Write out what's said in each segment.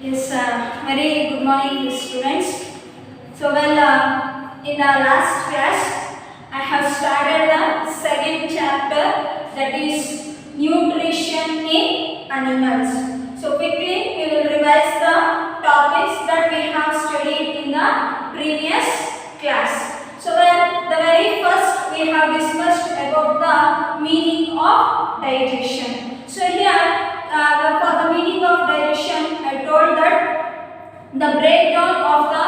Yes, very good morning, students. So, in the last class, I have started the second chapter, that is nutrition in animals. So, quickly we will revise the topics that we have studied in the previous class. So, the very first we have discussed about the meaning of digestion. So, here for the meaning of digestion, I told that the breakdown of the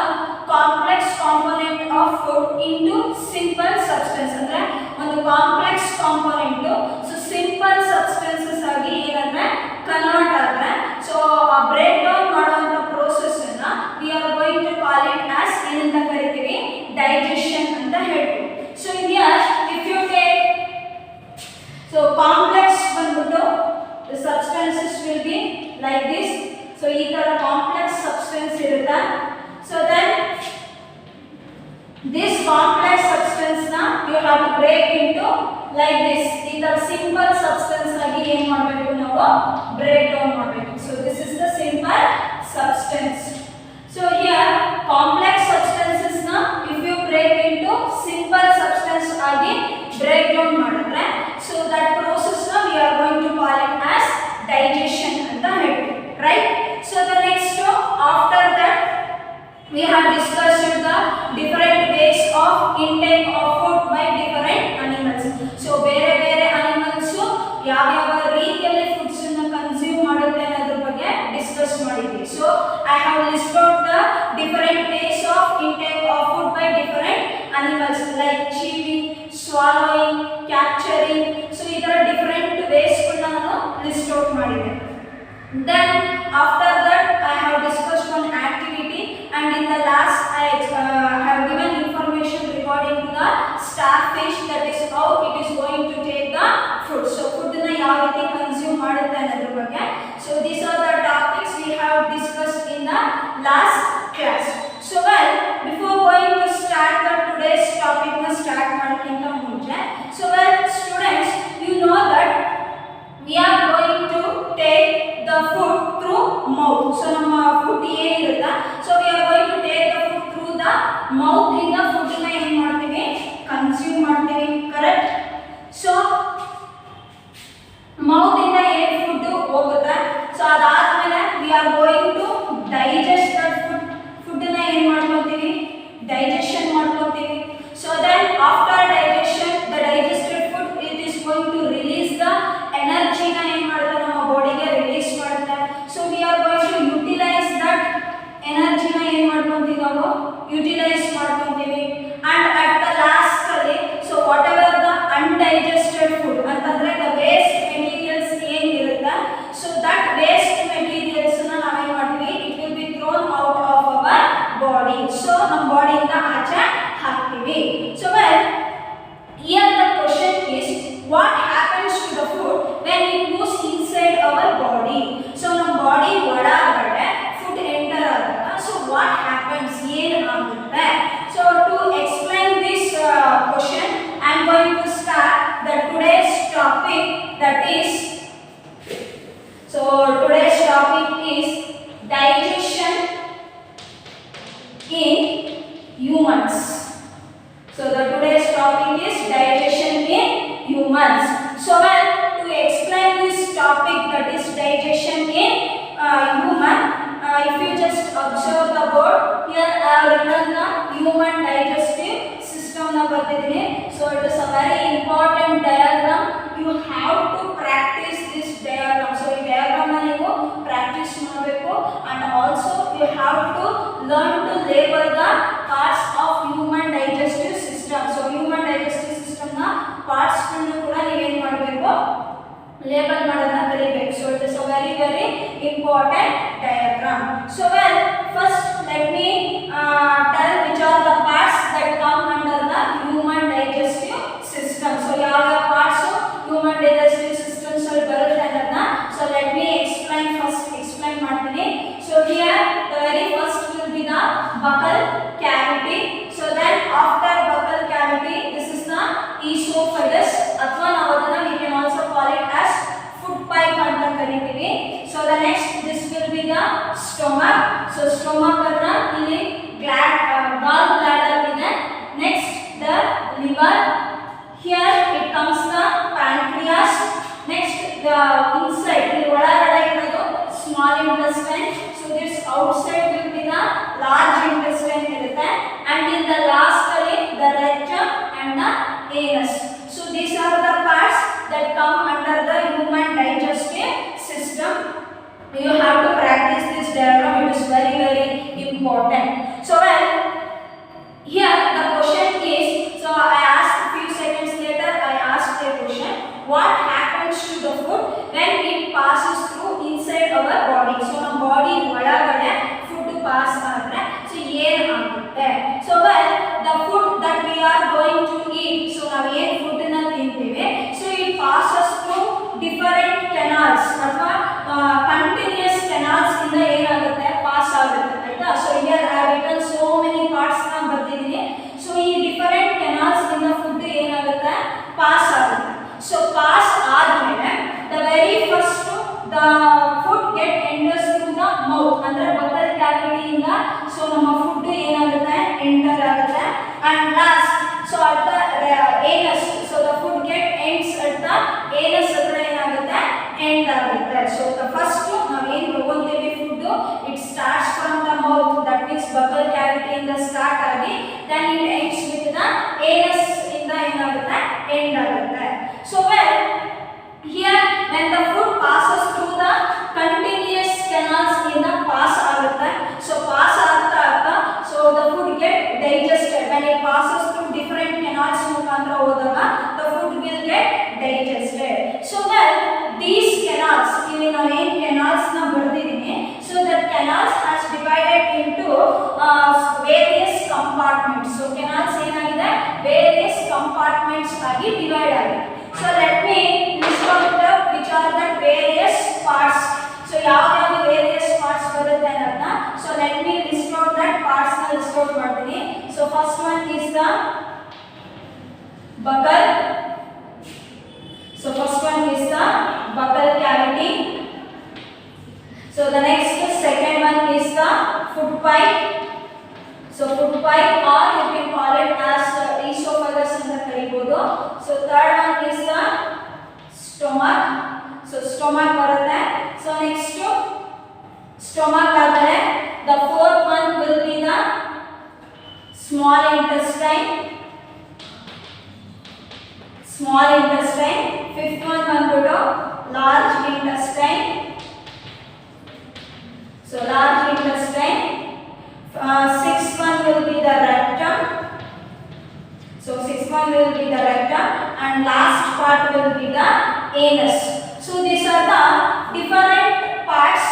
complex component of food into simple substance. ಅಂದ್ರೆ ಒಂದು complex component so simple substances ಆಗಿ ಏನಂದ್ರೆ convert ಆದ್ರೆ so ಆ break down ಮಾಡುವಂತ process ಅನ್ನ we are going to call it as ಏನಂತ ಕರಿತೀವಿ ಡೈಜೆಷನ್ ಅಂತ ಹೇಳ್ತೀವಿ. So here if you take so complex ಬಂದ್ಬಿಟ್ಟು the substances will be like this. So either a complex substance irutte. So then this complex substance na you have to break into like this. Either simple substance agi ಏನು ಮಾಡಬೇಕು ನಾವು break down ಮಾಡಬೇಕು. So this is the simple substance. So here complex substances na if you break into simple substance agi break down ಮಾಡಿದ್ರೆ so that process na we are going to call it as digestion anta ಹೇಳ್ತೀವಿ, right? So the next after that we have discussed the different ways of intake of food by different animals. So ಬೇರೆ ಬೇರೆ animals ಯಾವ ಯಾವ ರೀತಿಯಲ್ಲಿ foods ಅನ್ನು consume ಮಾಡುತ್ತೆ ಅನ್ನೋದ್ರ ಬಗ್ಗೆ ಡಿಸ್ಕಸ್ ಮಾಡಿದ್ವಿ. So I have listed out the different ways of intake of food by different animals like chewing, swallowing, capturing. So ಇದರ different ways ನಾನು ಲಿಸ್ಟ್ ಔಟ್ ಮಾಡಿದೆ. Then after that I have discussed one activity, and in the last I have given information regarding to the starfish, that is how it is going to take the food. So food na ಯಾವ ರೀತಿ consume ಮಾಡುತ್ತೆ ಅನ್ನೋದ್ರ ಬಗ್ಗೆ. So these are the topics we have discussed in the last class. So well, before going to start the today's topic na start ಮಾಡೋಕ್ಕಿಂತ ಮುಂಚೆ, so well students, you know that we are going to take the food through mouth. So ನಮ್ಮ food ಏನಿರುತ್ತೆ, so we are going to take the food through the mouth. ಇಂದ food ನ ಏನು ಮಾಡ್ತೀವಿ, consume ಮಾಡ್ತೀವಿ, correct? So mouth ಇಂದ ಏನು food ಹೋಗುತ್ತೆ, ಸೊ ಅದಾದ್ಮೇಲೆ we are going to digest that food. Food ನ ಏನು ಮಾಡ್ಕೊತೀವಿ, ಡೈಜೆಷನ್ ಮಾಡ್ಕೊತೀವಿ. So then after digestion, the digested food it is going to release the energy na ಏನು ಮಾಡುತ್ತೆ, ನಮ್ಮ ಬಾಡಿಗೆ ರಿಲೀಸ್ ಮಾಡುತ್ತೆ. So we are going to utilize that energy na ಏನು ಮಾಡ್ಕೊಂತೀವಿ, ನಾವು ಯುಟಿಲೈಸ್ ಮಾಡ್ಕೊಂತೀವಿ. And at the last ಅಲ್ಲಿ so whatever the undigested food ಅಂತಂದ್ರೆ the waste materials ಏನಿರುತ್ತೆ, so that waste materials ನ ನಾವು ಏನು ಮಾಡ್ತೀವಿ, it will be thrown out of our body. So ನಮ್ಮ ಬಾಡಿಯಿಂದ ಆಚೆ ಹಾಕ್ತೀವಿ. So well, here the question is, what happens to the food when it moves inside our body? So ನಮ್ಮ body ಒಳಗಡೆ food enter ಆಗುತ್ತೆ. So what happens, ಏನು ಆಗುತ್ತೆ? So to explain this question, I am going to start the today's topic, that is, so today's topic is digestion in humans. So the today's topic is digestion in humans. So well, to explain this topic, that is digestion in human, if you just observe the board, here I have written the human digestive system na bartidini. So it is a very important diagram. You have to practice this diagram. So ಈ diagram na ನೀವು practice ಮಾಡಬೇಕು, and also you have to learn to label the parts of human digestive system. So human digestive system na parts ಗಳನ್ನು ಕೂಡ ನೀವು ಏನು ಮಾಡಬೇಕು, label ಮಾಡೋದನ್ನ ಕಲಿಬೇಕು. So it is a very very important diagram. So well, first let me tell which are the parts that come under the human digestive system. So ಯಾವ parts human digestive system ಅಲ್ಲಿ ಬರುತ್ತೆ ಅನ್ನೋದನ್ನ so let me explain ಮಾಡ್ತೀನಿ. So here the very first will be the buccal cavity. So then after buccal cavity, this is the esophagus, ಅಥವಾ ನಾವು ಅದನ್ನ we can also call it as food pipe ಅಂತ ಕರಿತೀವಿ. So the next this will be the stomach. So stomach ಅಂದ್ರೆ ಇಲ್ಲಿ ಗಾಲ್ bladder ಇದೆ. Next the liver. Here it comes the pancreas. Next the inside ಇಲ್ಲಿ ಒಳಗಡೆ ಇರೋದು small intestine. So this outside will be the large intestine ಇರುತ್ತೆ. And in the last ಅಲ್ಲಿ the rectum and the anus. So these are the parts that come under the human digestive system. You have to practice this diagram. It is very important. So well, here the question is, so I asked few seconds later I asked a question, what happens to the food when it passes through inside our body? So ನಮ್ಮ body ಒಳಗಡೆ food pass ಆದರೆ so ಏನು ಆಗುತ್ತೆ? So well, the food that we are going to eat, so ನಾವು ಏನು food ನ ತಿಂತೀವಿ, so it passes through different canals ಅಥವಾ continuous canals ಇಂದ ಏನಾಗುತ್ತೆ ಪಾಸ್ ಆಗುತ್ತೆ ಆಯ್ತಾ. So here I have written so many parts ನ ಬರ್ತಿದ್ದೀನಿ. ಸೊ ಈ different canals ಇಂದ food ಏನಾಗುತ್ತೆ ಪಾಸ್ ಆಗುತ್ತೆ. ಸೊ ಪಾಸ್ ಆದ್ಮೇಲೆ the very first the food get enters through the mouth ಅಂದ್ರೆ buccal cavity ಇಂದ ಸೊ ನಮ್ಮ food ಏನಾಗುತ್ತೆ ಎಂಟರ್ ಆಗುತ್ತೆ. and last so at the anus, so the food get ends at the anus ಹತ್ರ ಏನಾಗುತ್ತೆ end ಆಗುತ್ತೆ. so the first ನಾವು ಏನು ತಗೊಂತೀವಿ food, it starts from the mouth, that means buccal cavity ಇಂದ start ಆಗಿ then it ends with the anus ಇಂದ ಏನಾಗುತ್ತೆ end ಆಗುತ್ತೆ. so well, here when the food passes through the continuous canals ಇಂದ pass ಆಗುತ್ತೆ. so pass ಆಗ್ತಾ ಆಗ್ತಾ so the food get digested. when it passes through different canals ಮುಖಾಂತರ ಹೋದಾಗ the food will get digested. so well, these canals ಇಲ್ಲಿ ನಾನು ಏನು canals ನ ಬರ್ದಿದ್ದೀನಿ, so the canals has divided into various compartments. so canals ಏನಾಗಿದೆ various compartments ಆಗಿ divide ಆಗಿದೆ. so let me list out the which are the various parts. so ಯಾವ various parts ಬರುತ್ತೆ ಅಂತ. so let me list out that parts ನ list out ಮಾಡ್ತೀನಿ. so first one is the buccal. so first one is the buccal cavity. so the next second one is the food pipe. so food pipe or you can call it as esophagus ಅಂತ ಕರೀಬಹುದು. so third one is the stomach. so stomach ಬರುತ್ತೆ. so next stomach ಆದ್ರೆ the fourth one will be the small intestine. small intestine. fifth one ಬಂದ್ಬಿಟ್ಟು large intestine. so large intestine. Sixth one will be the rectum. so sixth one will be the rectum and last part will be the anus. so these are the different parts.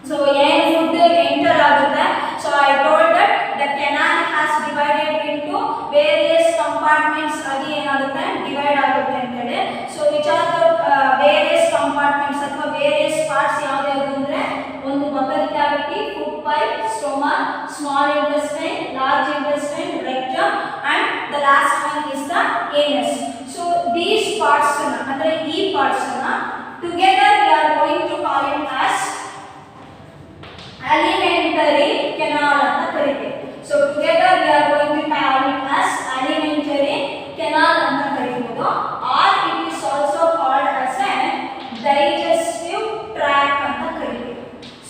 so ಏನು food enter ಆಗುತ್ತೆ. so I told that the canal has divided into various compartments ಆಗಿ ಏನಾಗುತ್ತೆ divide ಆಗುತ್ತೆ ಅಂತ ಹೇಳಿ. so which are the various compartments ಅಥವಾ various parts ಯಾವ್ಯಾವುದು ಅಂದ್ರೆ ಒಂದು buccal cavity, food pipe, stomach, small intestine, large intestine, rectum and the last one is the anus. so these parts ಅಂದ್ರೆ ಈ parts together we are going to call it as alimentary canal ಅಂತ ಕರೀತೀವಿ. so together we are going to call it as alimentary canal ಅಂತ ಕರೀಬಹುದು or it is also called as a digestive tract ಅಂತ ಕರೀತೀವಿ.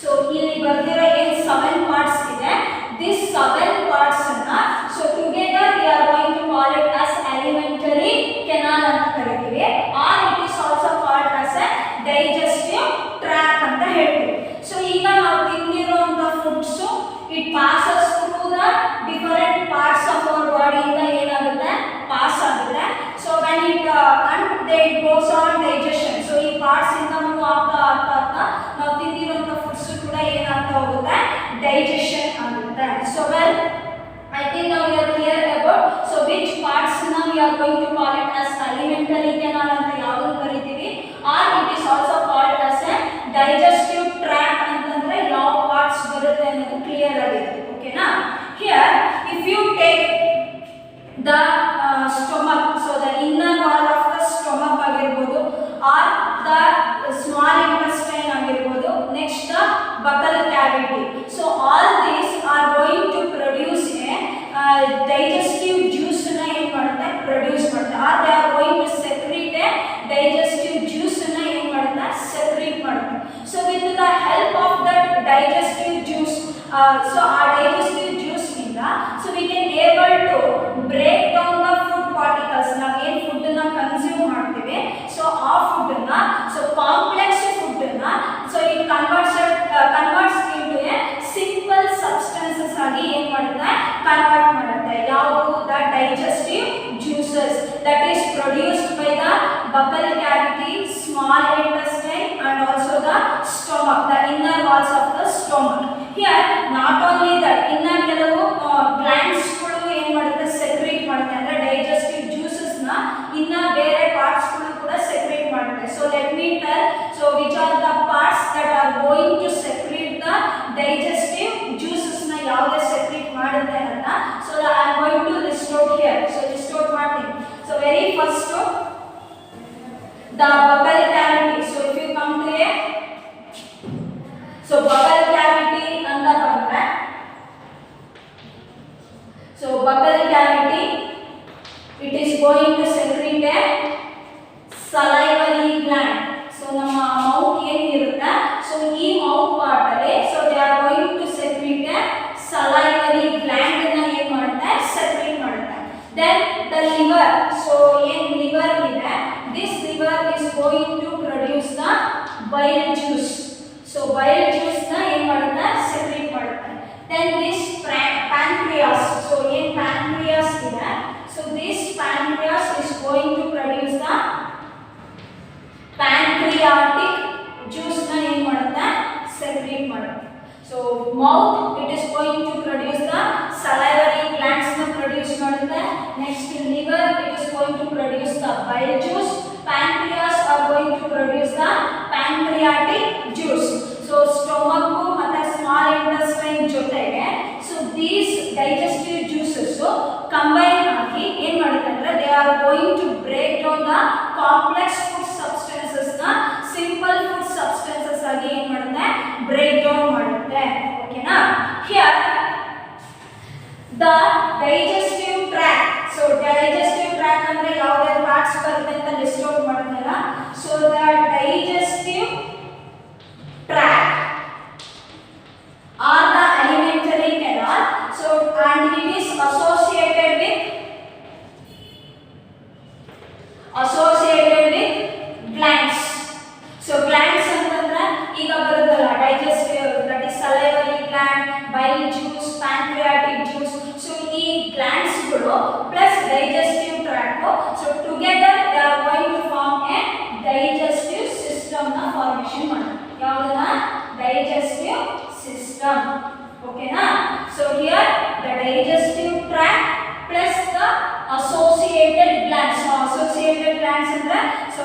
so ಇಲ್ಲಿ ಬರ್ದಿರೋ ಏನು 7 parts ಇದೆ, this 7 parts ಅನ್ನ so together we are going to call it as alimentary canal ಅಂತ ಕರೀತೀವಿ or it is also called as a digestive tract ಅಂತ ಹೇಳ್ತೀವಿ. so ಈಗ ನಾವು ತಿಂದಿರುವಂತ foods it passes through the different parts of our body ಇಂದ ಏನಾಗುತ್ತೆ pass ಆಗುತ್ತೆ. so when it and then it goes on digestion. so ಈ parts ಇಂದ move ಆಗ್ತಾ ಆಗ್ತಾ ಆಗ್ತಾ ನಾವು ತಿಂದಿರುವಂತ foods ಕೂಡ ಏನಾಗ್ತಾ ಹೋಗುತ್ತೆ digestion ಆಗುತ್ತೆ. so well, I think now we are clear about so which parts now we are going to call it as alimentary canal ಅಂತ ಯಾವುದು ಕರೀತೀವಿ or it is also called as a digestive tract ಅಂತಂದ್ರೆ ಯಾವ parts ಬರುತ್ತೆ ಅನ್ನೋದು clear ಆಗಿದೆ. ಓಕೆನಾ. here if you take the stomach, so the inner wall of the stomach ಆಗಿರಬಹುದು or the small intestine ಆಗಿರಬಹುದು, next the buccal ಸೊ ಆ digestive juice ನಿಂದ so we can able to break down the food particles. ನಾವು ಏನು food ನ consume ಮಾಡ್ತೀವಿ so ಆ food ನ ಸೊ ಕಾಂಪ್ಲೆಕ್ಸ್ ಫುಡ್ ನ so it converts into A simple substances ಆಗಿ ಏನು ಮಾಡುತ್ತೆ ಕನ್ವರ್ಟ್ ಮಾಡುತ್ತೆ. ಯಾವುದು the digestive juices that is produced by the buccal cavity, small intestine and also the stomach, the inner walls of the stomach. Here not only that, inner ಕೆಲವು glands ಗಳು ಏನು ಮಾಡುತ್ತೆ secrete ಮಾಡುತ್ತೆ, ಅಂದ್ರೆ ಡೈಜೆಸ್ಟಿವ್ ಜ್ಯೂಸಸ್ ನ ಇನ್ನ ಬೇರೆ parts ಗಳು ಕೂಡ ಸೆಕ್ರೇಟ್ ಮಾಡುತ್ತೆ. So let me tell, so which are the parts that are going to secrete the digestive juices ನ ಯಾವುದೇ ಸೆಕ್ರೇಟ್ ಮಾಡುತ್ತೆ ಅಂತ. So I am going to list out here. So list out ಮಾಡ್ತೀನಿ. So very first the buccal cavity. So if you come to a so buccal cavity anta bandre, so buccal cavity it is going to secrete a salivary gland. So nama mouth yen irutta, so ee mouth part alle so they are going to secrete a salivary gland na yen madutte secrete madutte. Then the liver, so yen liver ide, this liver is going to produce the bile juice. So bile juice na ಏನು ಮಾಡುತ್ತೆ secrete ಮಾಡುತ್ತೆ. Then this pancreas, so ಏನು pancreas ಇದೆ, so this pancreas is going to produce the pancreatic juice na ಏನು ಮಾಡುತ್ತೆ secrete ಮಾಡುತ್ತೆ. So mouth it is going to produce the salivary glands na produce ಮಾಡುತ್ತೆ. Next liver it is going to produce the bile juice. Pancreas are going to produce the pancreatic juice. So stomach ಮತ್ತೆ small intestine ಜೊತೆಗೆ so these digestive juices so combine ಆಗಿ ಏನು ಮಾಡುತ್ತೆ ಅಂದ್ರೆ they are going to break down the complex food substances ನ simple food substances ಆಗಿ ಏನು ಮಾಡುತ್ತೆ break down ಮಾಡುತ್ತೆ. ಓಕೆನಾ? Here the digestive tract. So digestive tract ಅಂದ್ರೆ ಯಾವುದೇ ಪಾರ್ಟ್ಸ್ ಬರುತ್ತೆ ಅಂತ ಲಿಸ್ಟ್ ಔಟ್ ಮಾಡೋದಲ್ಲ. So the digestive tract are the alimentary canal. So and it is associated with glands. So glands ಅಂತಂದ್ರೆ ಈಗ ಬರುತ್ತಲ್ಲ digestive, that is salivary gland, bile juice, pancreatic juice. So ಈ glands ಗಳು plus digestive tract so together they are going to form a digestive system na formation ಮಾಡುತ್ತೆ. ಯಾವುದನ್ನ digestive system. Okay na? So here the digestive tract plus the associated glands. So associated glands andre so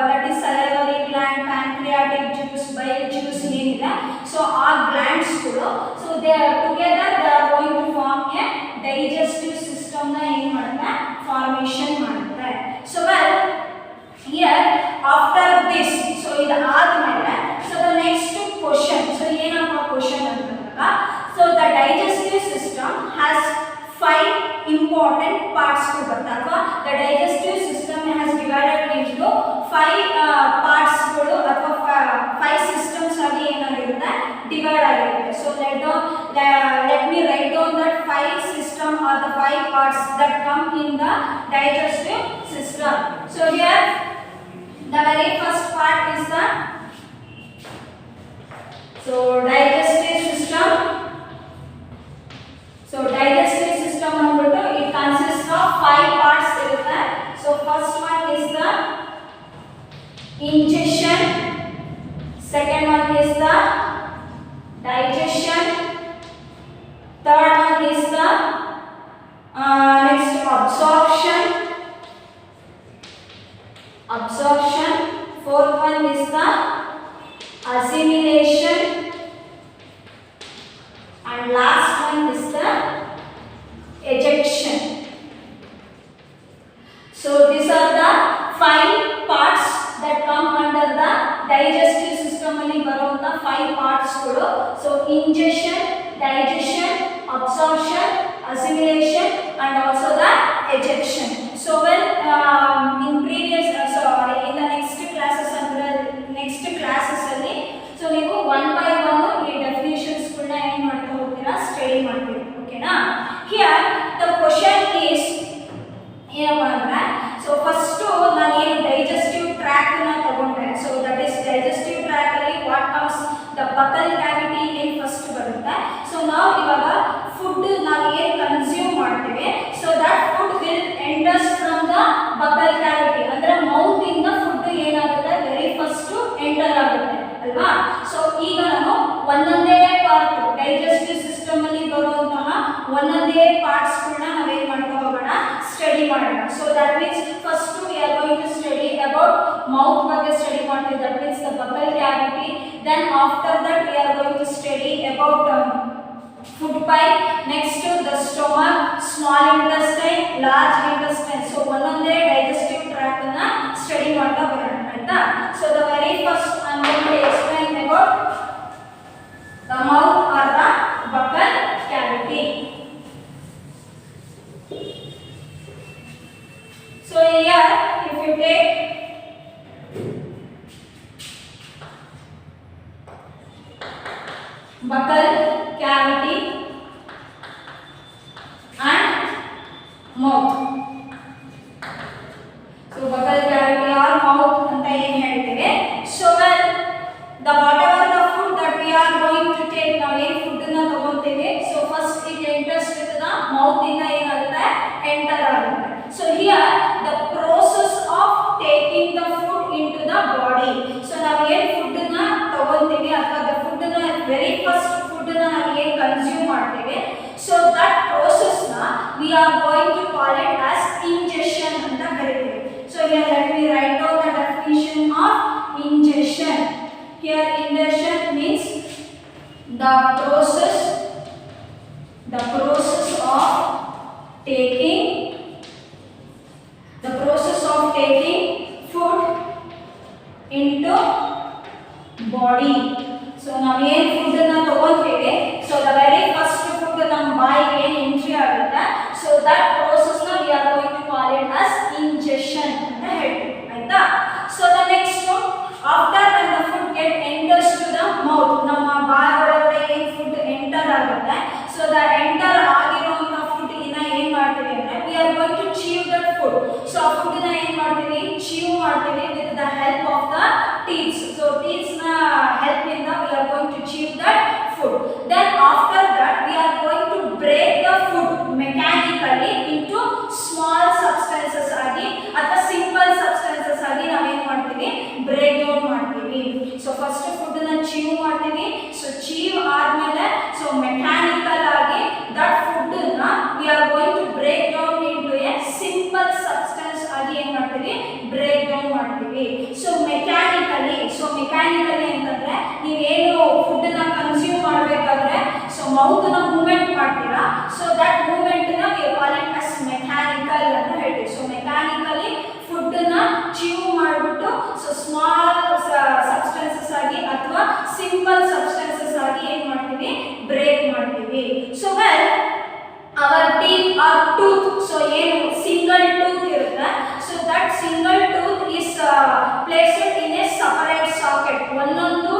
that is salivary gland, pancreatic juice, bile juice ಏನಿದೆ so ಆ glands ಗಳು so they are together they are going to form a digestive system na ಏನು ಮಾಡುತ್ತೆ formation ಮಾಡುತ್ತೆ. So well here after this so ಇದು ಆದ್ಮೇಲೆ so the next question so ಏನಪ್ಪ question ಅಂತಂದಾಗ so the digestive system has 5 important parts to ಬರ್ತಾವಾ. The digestive system has divided into 5 parts ಗಳು ಅಥವಾ 5 systems ಆಗಿ ಏನಾಗಿರುತ್ತೆ divide ಆಗಿರುತ್ತೆ. So let me write down that 5 system or the 5 parts that come in the digestive system. So here the very first part is the so digestive system. So digestive system ಅಂದ್ಬಿಟ್ಟು it consists of 5 parts ಇರುತ್ತೆ. So first one is the ingestion, second one is the digestion, third one is the next absorption, fourth one is the assimilation and last one is the ejection. So these are the 5 parts that come under the digestive system ಅಲ್ಲಿ ಬರುವಂತ 5 parts ಗಳು. So ingestion, digestion, absorption, assimilation and also the ejection. So well in previous in the next classes ಅಲ್ಲಿ so ನೀವು 1 by 1 ಈ definitions ಗಳನ್ನ ಏನು ಮಾಡ್ತಾ ಹೋಗ್ತೀರಾ ಏನಪ್ಪ ಅಂದ್ರೆ ಸೊ ಫಸ್ಟ್ ನಾನು ಏನು ಡೈಜೆಸ್ಟಿವ್ ಟ್ರ್ಯಾಕ್ ನ ತಗೊಂಡೆ so that is digestive tract ಅಲ್ಲಿ what comes the buccal cavity ಏನು ಫಸ್ಟ್ ಬರುತ್ತೆ ಸೊ ನಾವು ಇವಾಗ ಫುಡ್ ನಾವು ಏನು ಕನ್ಸ್ಯೂಮ್ ಮಾಡ್ತೀವಿ so that food will enters from the buccal cavity ಅಂದ್ರೆ ಮೌತ್ ಇಂದ ಫುಡ್ ಏನಾಗುತ್ತೆ ವೆರಿ ಫಸ್ಟ್ ಎಂಟರ್ ಆಗುತ್ತೆ ಅಲ್ವಾ ಸೊ ಈಗ ನಾನು ಒಂದೊಂದೇ ಪಾರ್ಟ್ ಡೈಜೆಸ್ಟಿವ್ ಸಿಸ್ಟಮ್ ಅಲ್ಲಿ ಬರುವಂತಹ ಒಂದೊಂದೇ ಪಾರ್ಟ್ಸ್ ಗಳನ್ನ ನಾವೇನ್ ಮಾಡ್ತಾ ಹೋಗೋಣ ಸ್ಟಡಿ ಮಾಡೋಣ so that means first we are going to study about mouth ಬಗ್ಗೆ ಸ್ಟಡಿ ಮಾಡ್ತೀವಿ that means the buccal cavity then after that we are going to study about food pipe next to the stomach small intestine large intestine so ಒಂದೊಂದೇ digestive tract ಅನ್ನು study ಮಾಡ್ತಾ ಬರೋಣ ಆಯ್ತಾ so the very first I am going to explain about the mouth or the buccal cavity so here if you take buccal cavity and mouth so buccal cavity or mouth anta ಏನು ಹೇಳ್ತೇವೆ so well the whatever the food that we are going to take ನಾವು ಏನು food ಅನ್ನು ತಗೊಂತೀವಿ so first it enters with the mouth ಇಂದ ಏನಾಗುತ್ತೆ enter ಆಗುತ್ತೆ so here the process of taking the food into the body so ನಾವು ಏನು food ಅನ್ನು ತಗೊಂತೀವಿ ಅಥವಾ the food ಅನ್ನು very first ನಾವು ಏನು ಕನ್ಸ್ಯೂಮ್ ಮಾಡ್ತೇವೆ ಸೊ ದಟ್ ಪ್ರೋಸೆಸ್ ನ we are going to call it as injection ಅಂತ ಕರೀತೀವಿ so here let me write down the definition of injection here injection means the process of taking food into body so ನಾವು ಏನು food ಅನ್ನ ತಗೊಳ್ತೀವಿ so the very first food ನಮ್ಮ ಬಾಯಿಗೆ ಏನು entry ಆಗುತ್ತೆ ಸೊ ದಟ್ ಪ್ರೋಸೆಸ್ ನ we are going to call it as injection ಅಂತ ಹೇಳ್ತೀವಿ ಆಯ್ತಾ so the next after when the food get enters to the mouth ನಮ್ಮ ಬಾಯಿ ಒಳಗಡೆ ಏನು ಫುಡ್ ಎಂಟರ್ ಆಗುತ್ತೆ ಸೊ ದ ಎಂಟರ್ ಆಗಿರುವಂತ ಫುಡ್ ಇನ್ನ ಏನು ಮಾಡ್ತೀವಿ ಅಂದ್ರೆ we are going to chew that food so ಆ ಫುಡ್ ನ ಏನು ಮಾಡ್ತೀವಿ ಚೀವ್ ಮಾಡ್ತೀವಿ with the help of the teeth so teeth na help in the we are going to chew that food then after that we are going to break the food mechanically into small substances agi athwa simple substances agi ನಾವು ಏನು ಮಾಡ್ತೀವಿ break down ಮಾಡ್ತೀವಿ so first food na chew ಮಾಡ್ತೀವಿ so chew ಆದ್ಮೇಲೆ so mechanical ಆಗಿ that food na we are going to break down into a simple substance agi ಏನು ಮಾಡ್ತೀವಿ break down ಮಾಡ್ತೀವಿ so ಮೆಕ್ಯಾನಿಕಲಿ ಅಂತಂದ್ರೆ ನೀವೇನು ಫುಡ್ ನ ಕನ್ಸ್ಯೂಮ್ ಮಾಡಬೇಕಾದ್ರೆ ಸೊ ಮೌತ್ ನ ಮೂವ್ಮೆಂಟ್ ಮಾಡ್ತೀರಾ ಸೊ ದಟ್ ಮೂವ್ಮೆಂಟ್ ನ we call it as mechanical ಅಂತ ಹೇಳ್ತೀವಿ ಸೊ ಮೆಕ್ಯಾನಿಕಲಿ ಫುಡ್ ನ ಚೀವ್ ಮಾಡಿಬಿಟ್ಟು ಸೊ ಸ್ಮಾಲ್ ಸಬ್ಸ್ಟೆನ್ಸಸ್ ಆಗಿ ಅಥವಾ ಸಿಂಪಲ್ ಸಬ್ಸ್ಟೆನ್ಸಸ್ ಆಗಿ ಏನು ಮಾಡ್ತೀವಿ ಬ್ರೇಕ್ ಮಾಡ್ತೀವಿ so well our teeth or tooth so ಏನು single tooth ಇರುತ್ತೆ so that single tooth is placed in a separate socket ಒಂದೊಂದು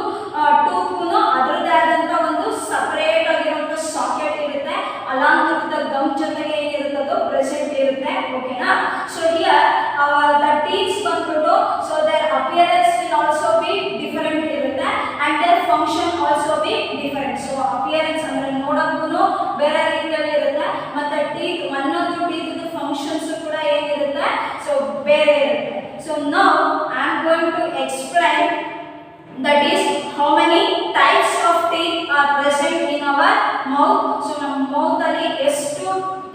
tooth ಗೂ ಅದರದೇ ಆದಂತ ಒಂದು ಸಪರೇಟ್ ಆಗಿರುವಂತ ಸಾಕೆಟ್ ಇರುತ್ತೆ along with the gum ಜೊತೆಗೆ ಏನಿರುತ್ತೆ ಅದು ಪ್ರೆಸೆಂಟ್ ಇರುತ್ತೆ ಓಕೆನಾ so here the teeth ಬಂದ್ಬಿಟ್ಟು so their appearance will also be different ಇರುತ್ತೆ and their function also be different so appearance ಅಂದ್ರೆ ನೋಡಕ್ಕೂ ಬೇರೆ ರೀತಿಯಲ್ಲಿ ಇರುತ್ತೆ ಮತ್ತೆ ಟೀತ್ ಒಂದೊಂದು ಟೀತ್ ಫಂಕ್ಷನ್ಸ್ ಕೂಡ ಏನಿರುತ್ತೆ ಸೊ ಬೇರೆ ಇರುತ್ತೆ so now I am going to explain that is how many types of teeth are present in our mouth so ನಮ್ಮ mouth ಅಲ್ಲಿ ಎಷ್ಟು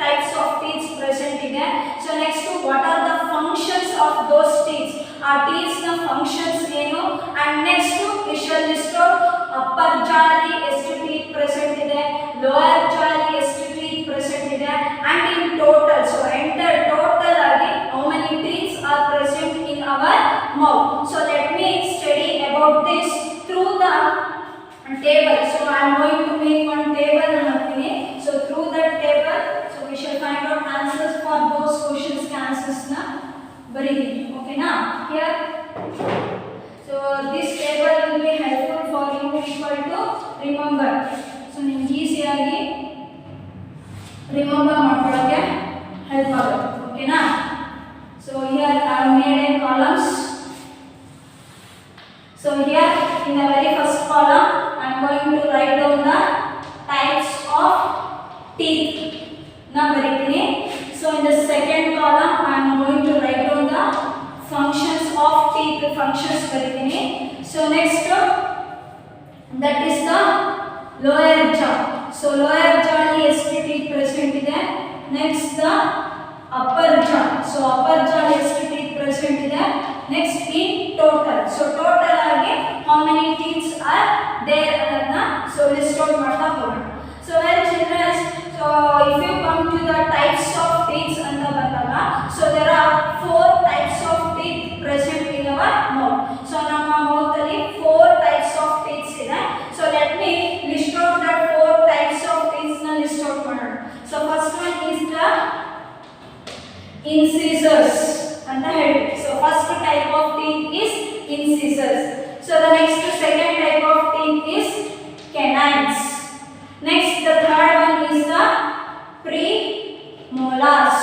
types of teeth present ಇದೆ so next what are the functions of those teeth ಆ teeth ನ functions ಏನು and next we shall list out upper jaw ಅಲ್ಲಿ ಎಷ್ಟು teeth present ಇದೆ lower jaw ಅಲ್ಲಿ ಎಷ್ಟು teeth present ಇದೆ and in total so entire total ಆಗಿ how many teeth are present in our mouth so let me study about this through the table so I am going to make one table anotini so through that table so we shall find out answers for those questions answers na baridini okay na here so this table will be helpful for you people to remember so nimge easy agi remember ಮಾಡ್ಕೊಳ್ಳೋಕೆ help ಆಗುತ್ತೆ ಓಕೆನಾ columns. So here in the very first column I am going to write down the types of teeth na baritini. So in the second column I am going to write down the functions of teeth functions baritini. So next that is the lower jaw. So lower jaw alli ಎಷ್ಟು teeth present ಇದೆ. Next the upper jaw. So upper jaw alli ಎಷ್ಟು teeth present ಇದೆ. Next in total. So total ಆಗಿ how many teeth are there ಅನ್ನೋದನ್ನ so list out ಮಾಡ್ತಾ ಹೋಗೋಣ. So well children, so if you come to the types of teeth ಅಂತ ಬಂದಾಗ so there are 4 types of teeth present in our mouth. So ನಮ್ಮ mouth ಅಲ್ಲಿ 4 types of teeth ಇದೆ. So let me list out that 4 types of teeth na list out ಮಾಡೋಣ. So first one is the incisors anta ಹೇಳಿ. So first type of teeth is incisors. So the next second type of teeth is canines. Next the third one is the premolars.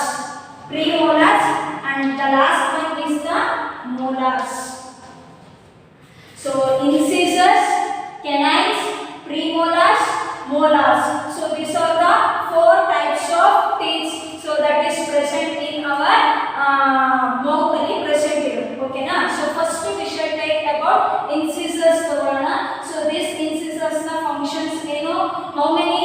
Premolars and the last one is the molars. So incisors, canines, premolars, molars. So these are the 4 types of teeth so that is present in our mouth alli present iru. Okay na. So first we should take about incisors tagolana. So this incisors na functions eno, how many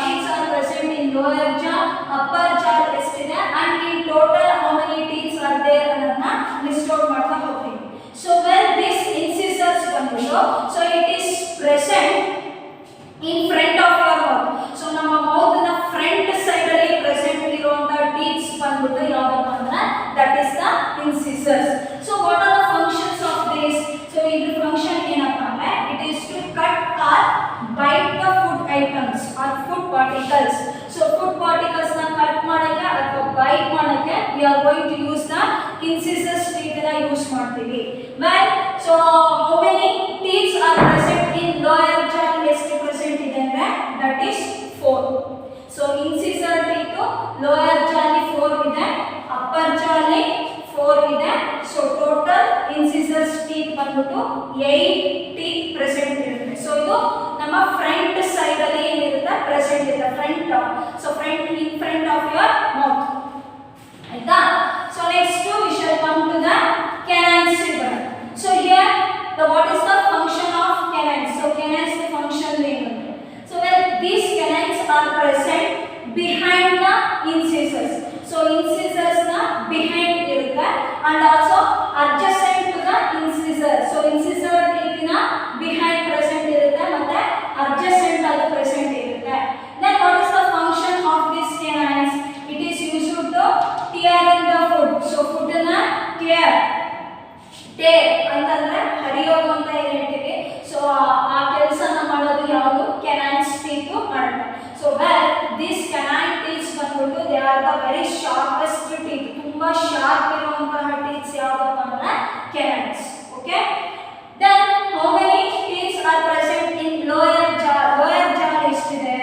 teeth are present in lower jaw, upper jaw estide and in total how many teeth are there annadna list out ಮಾಡ್ತಾ ಹೋಗ್ತೀನಿ. So when this incisors ಬಂದು so it is present in front of your mouth. So ನಮ್ಮ mouth ನ front side ಅಲ್ಲಿ present ಇರುವಂತ teeth ಬಂದ್ಬಿಟ್ಟು ಯಾವಪ್ಪ ಅಂದ್ರೆ that is the incisors. So what are the functions of this? So ಇದ್ರ function ಏನಪ್ಪ ಅಂದ್ರೆ it is to cut or bite the food items or food particles. So food particles na cut ಮಾಡಕ್ಕೆ ಅಥವಾ bite ಮಾಡಕ್ಕೆ we are going to use the incisors teeth na use ಮಾಡ್ತೀವಿ. Well, so how many teeth are present in lower jaw? ಎಷ್ಟು present ಇದೆ ಅಂದ್ರೆ that is 4. So incisor teeth lower jaw ಅಲ್ಲಿ 4 ಇದೆ, upper jaw ಅಲ್ಲಿ 4 ಇದೆ. So total incisors teeth ಬಂದ್ಬಿಟ್ಟು 8 teeth present ಇರುತ್ತೆ. So ಇದು ನಮ್ಮ front side ಅಲ್ಲಿ ಏನಿರುತ್ತೆ present ಇದೆ front. So front in front of your mouth. ಆಯ್ತಾ? So next we shall come to the canines. So here the what is the function of canines? So canines the function ಏನು? So well these canines are present behind the incisors. So incisors na behind irutte and also adjacent to the incisor. So incisor teeth na behind present irutte matte adjacent agi present irutte. Then what is the function of these canines? It is used to tearing the food. So food na tear ಅಂತಂದ್ರೆ ಹರಿಯೋದು ಅಂತ ಏನು ಹೇಳ್ತೀವಿ. So ಆ ಕೆಲಸನ ಮಾಡೋದು ಯಾವುದು canines teeth ಮಾಡುತ್ತೆ. So well these canine teeth ಬಂದ್ಬಿಟ್ಟು they are the very sharpest teeth. ತುಂಬಾ ಶಾರ್ಪ್ ಇರುವಂತಹ teeth ಯಾವಪ್ಪ ಅಂದ್ರೆ canines. Okay, then how many teeth are present in lower jaw? Lower jaw ಎಷ್ಟಿದೆ?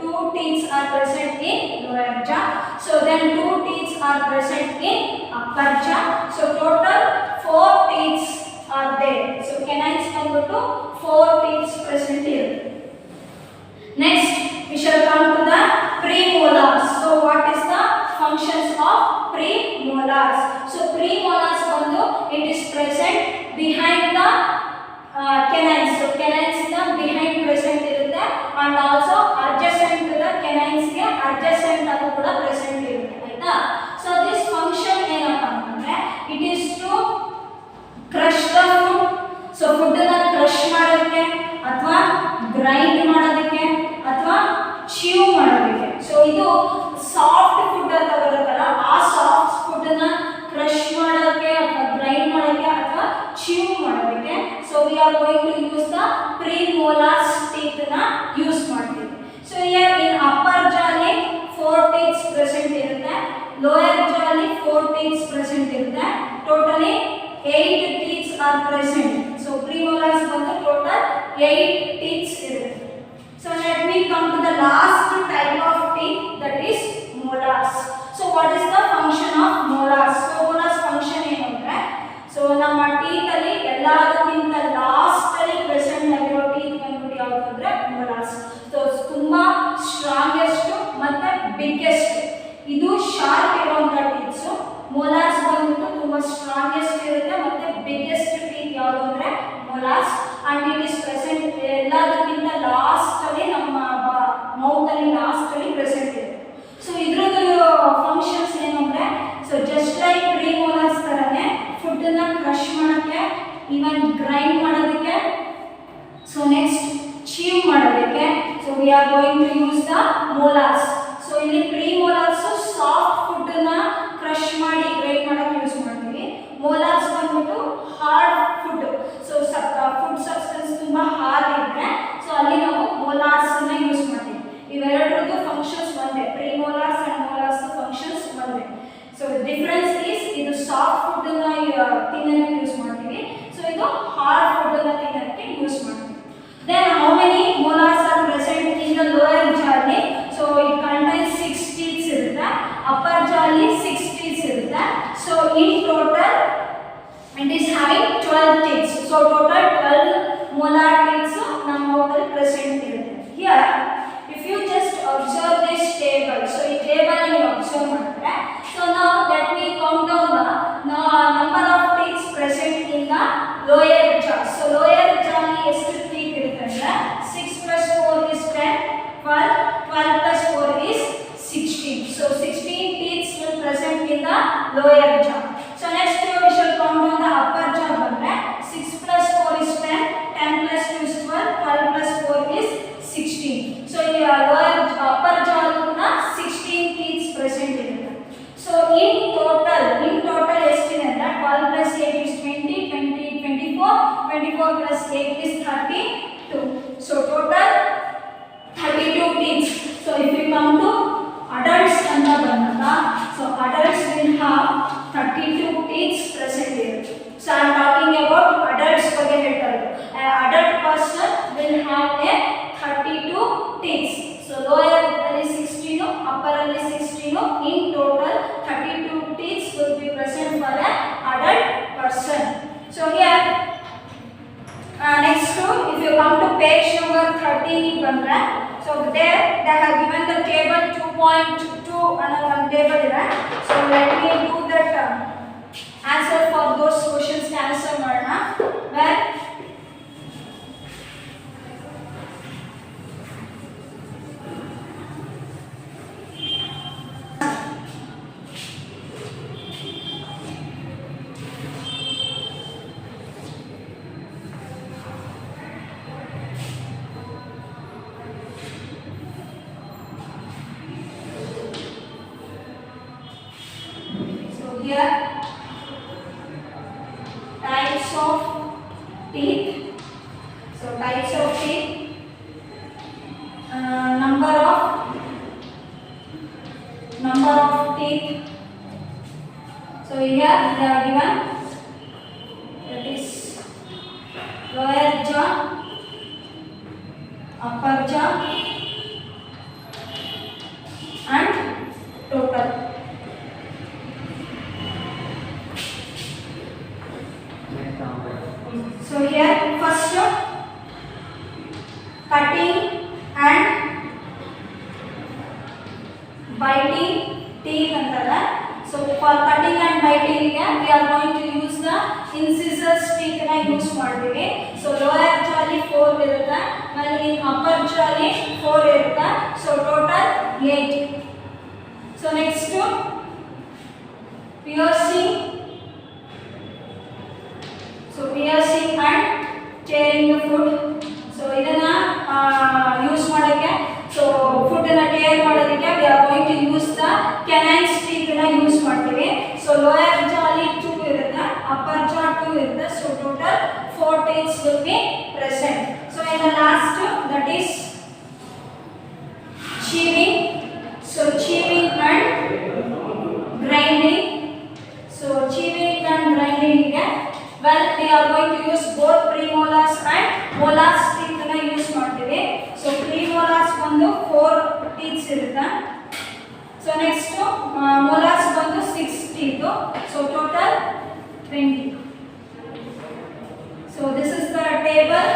2 teeth are present in lower jaw. So then 2 teeth are present in upper jaw. So total 4 teeth are there. So canines ಬಂದ್ಬಿಟ್ಟು 4 teeth present here. Next we shall come to the premolars. So what is the functions of premolars? So premolars ಬಂದು it is present behind the canines. So canines na behind present irutte and also adjacent to the canines ge adjacent agu kuda present irutte. ಆಯ್ತಾ? So this function ಏನಪ್ಪ ಅಂತಂದ್ರೆ it is to crush the food. So food na crush ಮಾಡೋದಕ್ಕೆ ಅಥವಾ grind ಮಾಡೋದಕ್ಕೆ ಅಥವಾ chew ಮಾಡೋದಕ್ಕೆ. So ಇದು soft food ಅಂತ ಬರುತ್ತಲ್ಲ ಆ ಸಾಫ್ಟ್ ಫುಡ್ ನ ಕ್ರಶ್ ಮಾಡೋದಕ್ಕೆ ಅಥವಾ ಗ್ರೈಂಡ್ ಮಾಡೋದಕ್ಕೆ ಅಥವಾ chew ಮಾಡೋದಕ್ಕೆ. So we are going to use the premolars teeth na use ಮಾಡ್ತೀವಿ. So here in upper jaw ಅಲ್ಲಿ 4 teeth present ಇರುತ್ತೆ, lower jaw ಅಲ್ಲಿ 4 teeth present ಇರುತ್ತೆ. Totally 8 teeth are present. So premolars ಬಂದು total 8 teeth ಇರುತ್ತೆ. So let me come to the last type of teeth, that is molars. So what is the function of molars? So molars function ಏನು ಅಂದ್ರೆ ಮೊಲಾರ್ಸ್. So ತುಂಬಾ strongest ಮತ್ತೆ biggest, ಇದು sharp ಇರುವಂತ teeths. ಮೊಲಾರ್ಸ್ ಬಂದ್ಬಿಟ್ಟು ತುಂಬಾ ಸ್ಟ್ರಾಂಗೆಸ್ಟ್ ಇರುತ್ತೆ ಮತ್ತೆ ಬಿಗ್ಗೆಸ್ಟ್ ಟೀತ್ ಯಾವುದು ಅಂದ್ರೆ ಮೊಲಾರ್ಸ್. ಅಂಡ್ ಇಟ್ ಇಸ್ ಪ್ರೆಸೆಂಟ್ ಎಲ್ಲದಕ್ಕಿಂತ ಲಾಸ್ಟ್ ಅಲ್ಲಿ ನಮ್ಮ ಮೌತ್ ಅಲ್ಲಿ ಲಾಸ್ಟ್ ಅಲ್ಲಿ ಪ್ರೆಸೆಂಟ್ ಇದೆ. ಸೊ ಇದ್ರದ್ದು ಫಂಕ್ಷನ್ಸ್ ಏನು ಅಂದ್ರೆ, ಸೊ ಜಸ್ಟ್ ಲೈಕ್ ಪ್ರಿಮೋಲಾರ್ಸ್ ತರನೇ ಫುಡ್ ಅನ್ನ ಕ್ರಶ್ ಮಾಡೋಕ್ಕೆ, ಈವನ್ ಗ್ರೈಂಡ್ ಮಾಡೋದಕ್ಕೆ, ಸೊ ನೆಕ್ಸ್ಟ್ ಚೀವ್ ಮಾಡೋದಕ್ಕೆ, so we are going to use the molars. So ಇಲ್ಲಿ ಪ್ರಿಮೋಲಾರ್ಸ್ ಸಾಫ್ಟ್ ಫುಡ್ ಅನ್ನ ಕ್ರಶ್ ಮಾಡಿ ಗ್ರೈಂಡ್ ಮಾಡೋಕೆ ಯೂಸ್ ಮಾಡ್ತೀವಿ. ಮೊಲಾರ್ಸ್ ಬಂದ್ಬಿಟ್ಟು hard food, so food substance ತುಂಬಾ ಹಾರ್ಡ್ ಇದ್ರೆ ಸೊ ಅಲ್ಲಿ ನಾವು ಮೊಲಾರ್ಸ್ ಅನ್ನ ಯೂಸ್ ಮಾಡ್ತೀವಿ. ಇವೆರಡರದ್ದು ಫಂಕ್ಷನ್ಸ್ ಒಂದೇ, ಪ್ರಿಮೋಲಾರ್ಸ್ ಅಂಡ್ ಮೊಲಾರ್ಸ್ ಫಂಕ್ಷನ್ಸ್ ಒಂದೇ. ಸೊ ಡಿಫರೆನ್ಸ್ ಈಸ್ ಇದು ಸಾಫ್ಟ್ ಫುಡ್ ಅನ್ನ ತಿನ್ನೋಕೆ ಯೂಸ್ ಮಾಡ್ತೀವಿ, ಸೊ ಇದು ಹಾರ್ಡ್ ಫುಡ್ ಅನ್ನ ತಿನ್ನೋಕೆ ಯೂಸ್ ಮಾಡ್ತೀವಿ. Then how many molars are present in the lower jaw? So it contains 6 teeth irutte, upper jaw alli 6 teeth irutte. So in total it is having 12 teeth. So total 12 molar teeth ನಮ್ಮ mouth ಅಲ್ಲಿ present irutte. Here if you just observe this table, so ಈ table ಅನ್ನು observe ಮಾಡಿದ್ರೆ, so now let me count down the number of teeth present in the lower jaw. So lower jaw ಅಲ್ಲಿ ಎಷ್ಟು teeth ಇರುತ್ತೆ ಅಂದ್ರೆ 6 plus 4 is 10, 12, 12 plus 4 is 16. So 16 teeth will present in the lower jaw. So next we shall count down the upper jaw ಬಂದ್ರೆ 6 plus 4 is 10, 10 plus 2 is 12, 12 plus 4 is 16. So in lower upper jaw ಕೂಡ 16 teeth present ಇರುತ್ತೆ. So in total ಎಷ್ಟಿದೆ ಅಂದ್ರೆ 12 plus 8 is 20, 20, 24, 24 plus 8 is 32. So total 32 teeth. So if we come to adults ಅಂತ ಬಂದಾಗ, so adults will have 32 teeth present here. So I am talking about adults ಬಗ್ಗೆ ಹೇಳ್ತಾ ಇರೋದು. An adult person will have a 32 teeth. So lower ಅಲ್ಲಿ 16, upper ಅಲ್ಲಿ 16, in total 32 teeth will be present for an adult person. So here next if you come to page number 13 ಬಂದ್ರೆ, so there they have given the table 2.2 ಅನ್ನೋ ಒಂದು table ಇದೆ. So let me do that answer for those questions answer ಮಾಡೋಣ. where here types of teeth. So types of teeth, number of teeth. So here they are given, that is lower jaw, upper jaw and total. So here first cutting and biting teeth antara. So for cutting and biting we are going to use the incisors teeth na use ಮಾಡ್ತೀವಿ. So lower jaw ಅಲ್ಲಿ 4 ಇರುತ್ತೆ, and in upper jaw ಅಲ್ಲಿ 4 ಇರುತ್ತೆ. So total 8. So next piercing. So piercing and tearing the food. So ಇದನ್ನ use ಮಾಡೋಕ್ಕೆ, so food ಅನ್ನ tear ಮಾಡೋದಕ್ಕೆ we are going to use the canines teeth ಅನ್ನ use ಮಾಡ್ತೀವಿ. So lower jaw ಅಲ್ಲಿ 2 ಇರುತ್ತೆ, upper jaw 2 ಇರುತ್ತೆ. So total 4 teeth will be present. So in the last that is chewing. So chewing and grinding. So chewing and grinding again. Well, we are going to use both premolars and molars teeth ಅನ್ನು use ಮಾಡ್ತೀವಿ. So premolars ಬಂದು 4 teeth ಇರುತ್ತೆ. So next molars ಬಂದು 6 teeth. So total 20. So this is the table